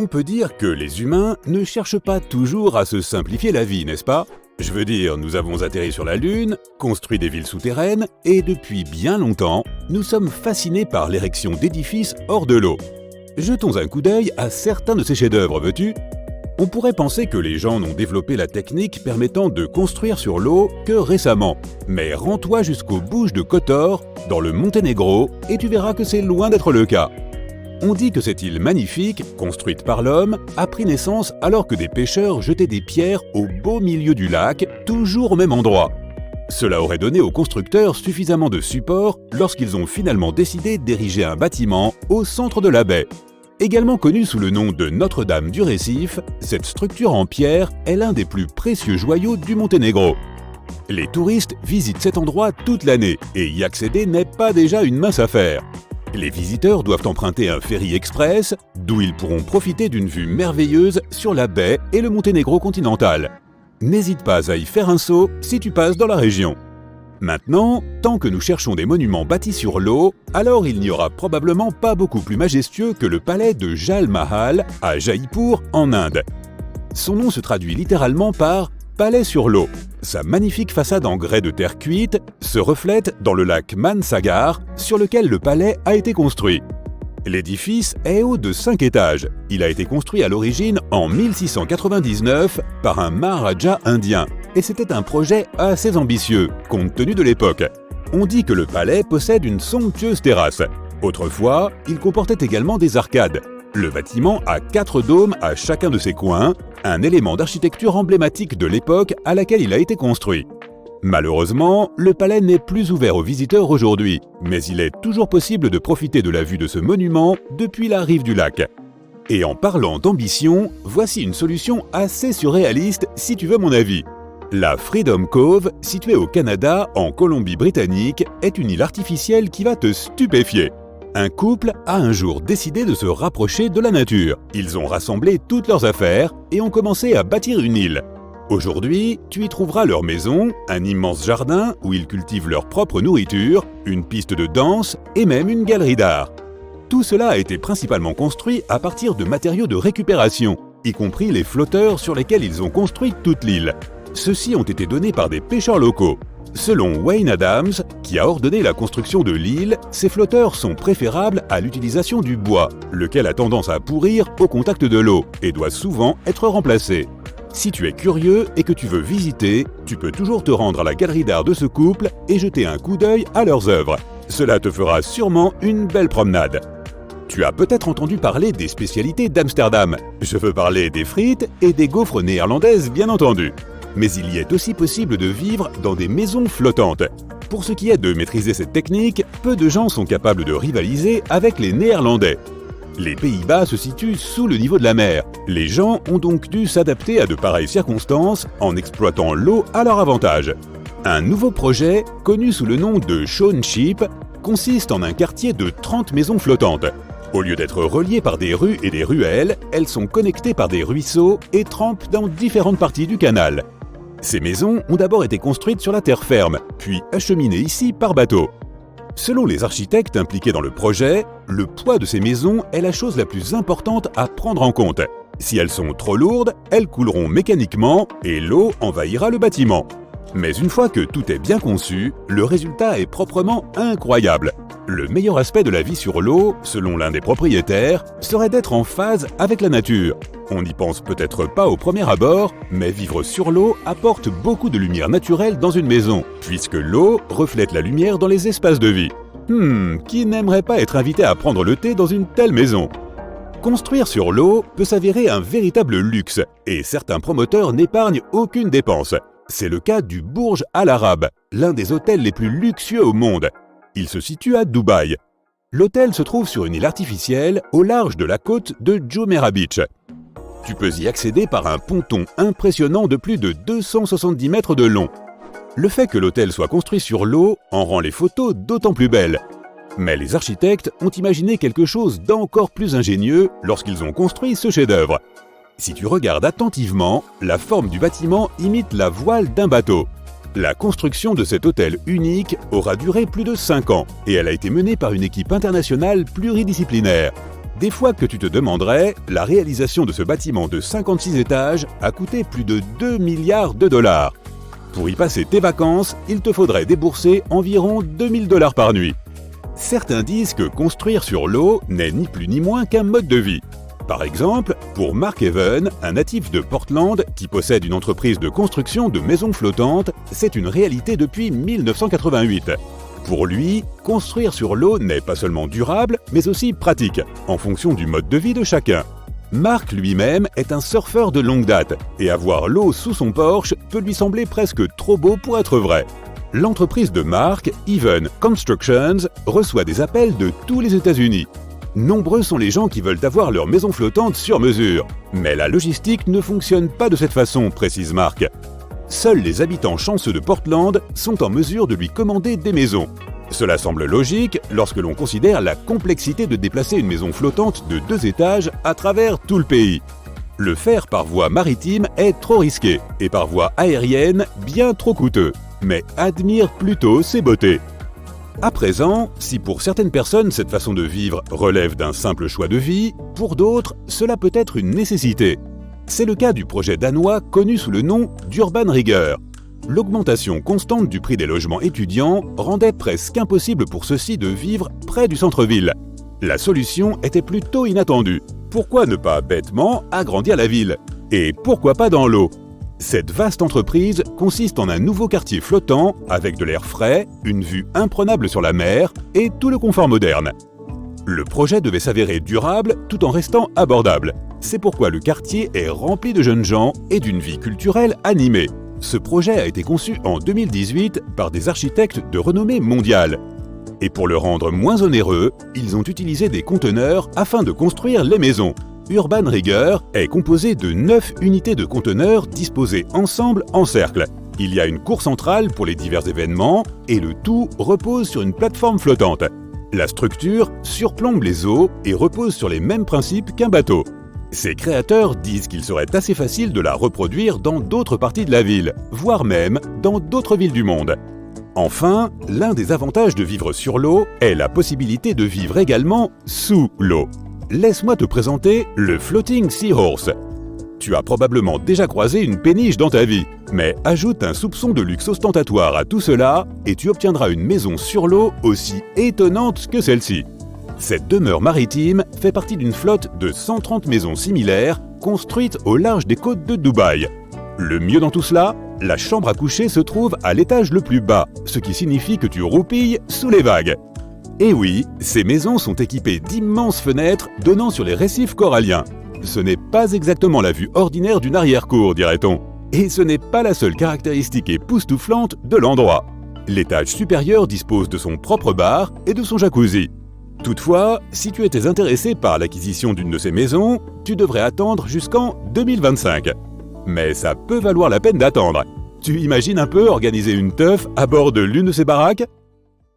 On peut dire que les humains ne cherchent pas toujours à se simplifier la vie, n'est-ce pas? Je veux dire, nous avons atterri sur la Lune, construit des villes souterraines, et depuis bien longtemps, nous sommes fascinés par l'érection d'édifices hors de l'eau. Jetons un coup d'œil à certains de ces chefs-d'œuvre, veux-tu? On pourrait penser que les gens n'ont développé la technique permettant de construire sur l'eau que récemment. Mais rends-toi jusqu'aux Bouches de Kotor, dans le Monténégro, et tu verras que c'est loin d'être le cas. On dit que cette île magnifique, construite par l'homme, a pris naissance alors que des pêcheurs jetaient des pierres au beau milieu du lac, toujours au même endroit. Cela aurait donné aux constructeurs suffisamment de support lorsqu'ils ont finalement décidé d'ériger un bâtiment au centre de la baie. Également connue sous le nom de Notre-Dame du Récif, cette structure en pierre est l'un des plus précieux joyaux du Monténégro. Les touristes visitent cet endroit toute l'année et y accéder n'est pas déjà une mince affaire. Les visiteurs doivent emprunter un ferry express, d'où ils pourront profiter d'une vue merveilleuse sur la baie et le Monténégro continental. N'hésite pas à y faire un saut si tu passes dans la région. Maintenant, tant que nous cherchons des monuments bâtis sur l'eau, alors il n'y aura probablement pas beaucoup plus majestueux que le palais de Jal Mahal à Jaipur, en Inde. Son nom se traduit littéralement par « palais sur l'eau ». Sa magnifique façade en grès de terre cuite se reflète dans le lac Mansagar, sur lequel le palais a été construit. L'édifice est haut de 5 étages. Il a été construit à l'origine en 1699 par un Maharaja indien. Et c'était un projet assez ambitieux, compte tenu de l'époque. On dit que le palais possède une somptueuse terrasse. Autrefois, il comportait également des arcades. Le bâtiment a 4 dômes à chacun de ses coins, un élément d'architecture emblématique de l'époque à laquelle il a été construit. Malheureusement, le palais n'est plus ouvert aux visiteurs aujourd'hui, mais il est toujours possible de profiter de la vue de ce monument depuis la rive du lac. Et en parlant d'ambition, voici une solution assez surréaliste si tu veux mon avis. La Freedom Cove, située au Canada, en Colombie-Britannique, est une île artificielle qui va te stupéfier. Un couple a un jour décidé de se rapprocher de la nature. Ils ont rassemblé toutes leurs affaires et ont commencé à bâtir une île. Aujourd'hui, tu y trouveras leur maison, un immense jardin où ils cultivent leur propre nourriture, une piste de danse et même une galerie d'art. Tout cela a été principalement construit à partir de matériaux de récupération, y compris les flotteurs sur lesquels ils ont construit toute l'île. Ceux-ci ont été donnés par des pêcheurs locaux. Selon Wayne Adams, qui a ordonné la construction de l'île, ces flotteurs sont préférables à l'utilisation du bois, lequel a tendance à pourrir au contact de l'eau et doit souvent être remplacé. Si tu es curieux et que tu veux visiter, tu peux toujours te rendre à la galerie d'art de ce couple et jeter un coup d'œil à leurs œuvres. Cela te fera sûrement une belle promenade. Tu as peut-être entendu parler des spécialités d'Amsterdam. Je veux parler des frites et des gaufres néerlandaises, bien entendu. Mais il y est aussi possible de vivre dans des maisons flottantes. Pour ce qui est de maîtriser cette technique, peu de gens sont capables de rivaliser avec les Néerlandais. Les Pays-Bas se situent sous le niveau de la mer. Les gens ont donc dû s'adapter à de pareilles circonstances en exploitant l'eau à leur avantage. Un nouveau projet, connu sous le nom de Schoonship, consiste en un quartier de 30 maisons flottantes. Au lieu d'être reliées par des rues et des ruelles, elles sont connectées par des ruisseaux et trempent dans différentes parties du canal. Ces maisons ont d'abord été construites sur la terre ferme, puis acheminées ici par bateau. Selon les architectes impliqués dans le projet, le poids de ces maisons est la chose la plus importante à prendre en compte. Si elles sont trop lourdes, elles couleront mécaniquement et l'eau envahira le bâtiment. Mais une fois que tout est bien conçu, le résultat est proprement incroyable. Le meilleur aspect de la vie sur l'eau, selon l'un des propriétaires, serait d'être en phase avec la nature. On n'y pense peut-être pas au premier abord, mais vivre sur l'eau apporte beaucoup de lumière naturelle dans une maison, puisque l'eau reflète la lumière dans les espaces de vie. Qui n'aimerait pas être invité à prendre le thé dans une telle maison? Construire sur l'eau peut s'avérer un véritable luxe, et certains promoteurs n'épargnent aucune dépense. C'est le cas du Burj Al Arab, l'un des hôtels les plus luxueux au monde. Il se situe à Dubaï. L'hôtel se trouve sur une île artificielle au large de la côte de Jumeirah Beach. Tu peux y accéder par un ponton impressionnant de plus de 270 mètres de long. Le fait que l'hôtel soit construit sur l'eau en rend les photos d'autant plus belles. Mais les architectes ont imaginé quelque chose d'encore plus ingénieux lorsqu'ils ont construit ce chef-d'œuvre. Si tu regardes attentivement, la forme du bâtiment imite la voile d'un bateau. La construction de cet hôtel unique aura duré plus de 5 ans et elle a été menée par une équipe internationale pluridisciplinaire. Des fois que tu te demanderais, la réalisation de ce bâtiment de 56 étages a coûté plus de 2 milliards de dollars. Pour y passer tes vacances, il te faudrait débourser environ 2000 $ par nuit. Certains disent que construire sur l'eau n'est ni plus ni moins qu'un mode de vie. Par exemple, pour Mark Even, un natif de Portland qui possède une entreprise de construction de maisons flottantes, c'est une réalité depuis 1988. Pour lui, construire sur l'eau n'est pas seulement durable, mais aussi pratique, en fonction du mode de vie de chacun. Mark lui-même est un surfeur de longue date, et avoir l'eau sous son Porsche peut lui sembler presque trop beau pour être vrai. L'entreprise de Mark, Even Constructions, reçoit des appels de tous les États-Unis. Nombreux sont les gens qui veulent avoir leur maison flottante sur mesure. Mais la logistique ne fonctionne pas de cette façon, précise Mark. Seuls les habitants chanceux de Portland sont en mesure de lui commander des maisons. Cela semble logique lorsque l'on considère la complexité de déplacer une maison flottante de 2 étages à travers tout le pays. Le faire par voie maritime est trop risqué et par voie aérienne bien trop coûteux. Mais admire plutôt ses beautés. À présent, si pour certaines personnes cette façon de vivre relève d'un simple choix de vie, pour d'autres, cela peut être une nécessité. C'est le cas du projet danois connu sous le nom d'Urban Rigger. L'augmentation constante du prix des logements étudiants rendait presque impossible pour ceux-ci de vivre près du centre-ville. La solution était plutôt inattendue. Pourquoi ne pas bêtement agrandir la ville? Et pourquoi pas dans l'eau? Cette vaste entreprise consiste en un nouveau quartier flottant avec de l'air frais, une vue imprenable sur la mer et tout le confort moderne. Le projet devait s'avérer durable tout en restant abordable. C'est pourquoi le quartier est rempli de jeunes gens et d'une vie culturelle animée. Ce projet a été conçu en 2018 par des architectes de renommée mondiale. Et pour le rendre moins onéreux, ils ont utilisé des conteneurs afin de construire les maisons. Urban Rigger est composé de 9 unités de conteneurs disposées ensemble en cercle. Il y a une cour centrale pour les divers événements et le tout repose sur une plateforme flottante. La structure surplombe les eaux et repose sur les mêmes principes qu'un bateau. Ses créateurs disent qu'il serait assez facile de la reproduire dans d'autres parties de la ville, voire même dans d'autres villes du monde. Enfin, l'un des avantages de vivre sur l'eau est la possibilité de vivre également sous l'eau. Laisse-moi te présenter le Floating Seahorse. Tu as probablement déjà croisé une péniche dans ta vie, mais ajoute un soupçon de luxe ostentatoire à tout cela et tu obtiendras une maison sur l'eau aussi étonnante que celle-ci. Cette demeure maritime fait partie d'une flotte de 130 maisons similaires construites au large des côtes de Dubaï. Le mieux dans tout cela, la chambre à coucher se trouve à l'étage le plus bas, ce qui signifie que tu roupilles sous les vagues. Et oui, ces maisons sont équipées d'immenses fenêtres donnant sur les récifs coralliens. Ce n'est pas exactement la vue ordinaire d'une arrière-cour, dirait-on. Et ce n'est pas la seule caractéristique époustouflante de l'endroit. L'étage supérieur dispose de son propre bar et de son jacuzzi. Toutefois, si tu étais intéressé par l'acquisition d'une de ces maisons, tu devrais attendre jusqu'en 2025. Mais ça peut valoir la peine d'attendre. Tu imagines un peu organiser une teuf à bord de l'une de ces baraques ?